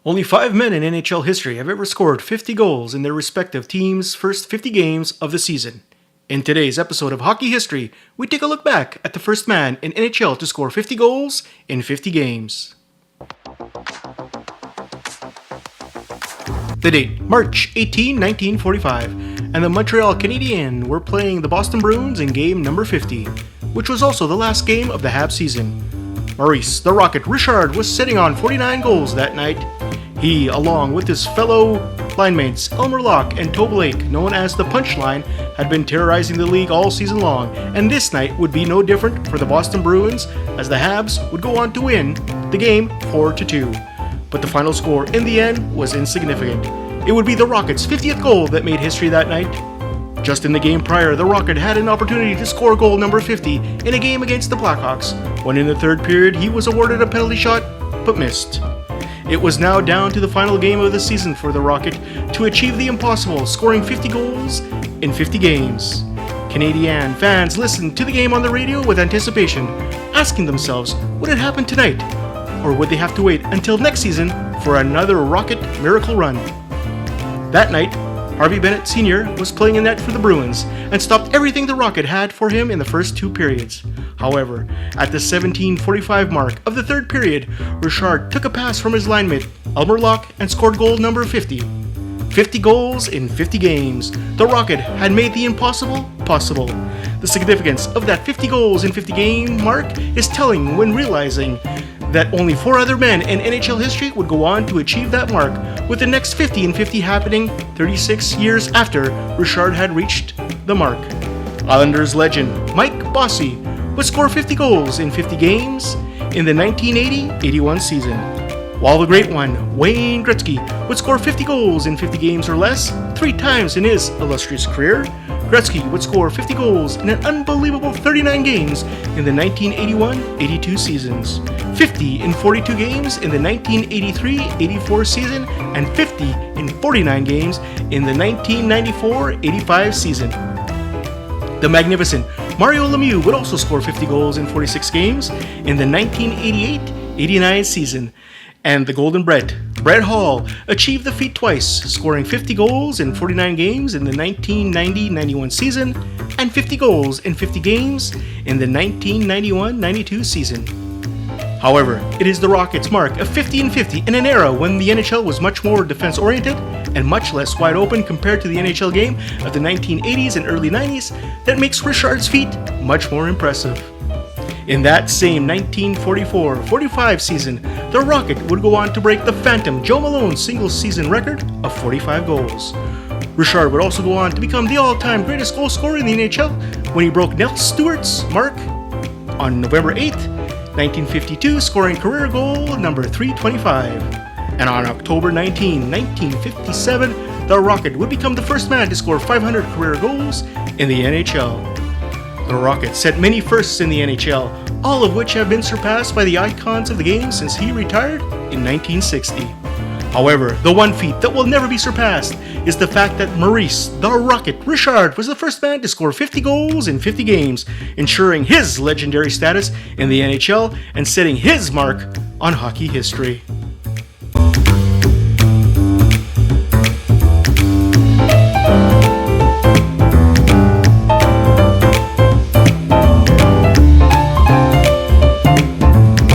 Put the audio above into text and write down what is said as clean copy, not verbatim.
Only 5 men in NHL history have ever scored 50 goals in their respective teams' first 50 games of the season. In today's episode of Hockey History, we take a look back at the first man in NHL to score 50 goals in 50 games. The date, March 18, 1945, and the Montreal Canadiens were playing the Boston Bruins in game number 50, which was also the last game of the Habs season. Maurice, the Rocket Richard, was sitting on 49 goals that night. He, along with his fellow linemates Elmer Locke and Tobe Lake, known as the Punchline, had been terrorizing the league all season long, and this night would be no different for the Boston Bruins, as the Habs would go on to win the game 4-2. But the final score in the end was insignificant. It would be the Rocket's 50th goal that made history that night. Just in the game prior, the Rocket had an opportunity to score goal number 50 in a game against the Blackhawks, when in the third period he was awarded a penalty shot, but missed. It was now down to the final game of the season for the Rocket to achieve the impossible, scoring 50 goals in 50 games. Canadian fans listened to the game on the radio with anticipation, asking themselves, would it happen tonight? Or would they have to wait until next season for another Rocket miracle run? That night, Harvey Bennett Sr. was playing in net for the Bruins and stopped everything the Rocket had for him in the first two periods. However, at the 17:45 mark of the third period, Richard took a pass from his linemate, Elmer Locke, and scored goal number 50. 50 goals in 50 games. The Rocket had made the impossible possible. The significance of that 50 goals in 50 game mark is telling when realizing that only 4 other men in NHL history would go on to achieve that mark, with the next 50 in 50 happening 36 years after Richard had reached the mark. Islanders legend Mike Bossy would score 50 goals in 50 games in the 1980-81 season, while the great one, Wayne Gretzky, would score 50 goals in 50 games or less 3 times in his illustrious career. Gretzky would score 50 goals in an unbelievable 39 games in the 1981-82 seasons, 50 in 42 games in the 1983-84 season, and 50 in 49 games in the 1994-85 season. The magnificent Mario Lemieux would also score 50 goals in 46 games in the 1988-89 season, and the Golden Brett Hall achieved the feat twice, scoring 50 goals in 49 games in the 1990-91 season and 50 goals in 50 games in the 1991-92 season. However, it is the Rockets' mark of 50 in 50 in an era when the NHL was much more defense-oriented and much less wide open compared to the NHL game of the 1980s and early 90s that makes Richard's feat much more impressive. In that same 1944-45 season, the Rocket would go on to break the Phantom Joe Malone single-season record of 45 goals. Richard would also go on to become the all-time greatest goal scorer in the NHL when he broke Nels Stewart's mark on November 8, 1952, scoring career goal number 325. And on October 19, 1957, the Rocket would become the first man to score 500 career goals in the NHL. The Rocket set many firsts in the NHL, all of which have been surpassed by the icons of the game since he retired in 1960. However, the one feat that will never be surpassed is the fact that Maurice, the Rocket Richard, was the first man to score 50 goals in 50 games, ensuring his legendary status in the NHL and setting his mark on hockey history.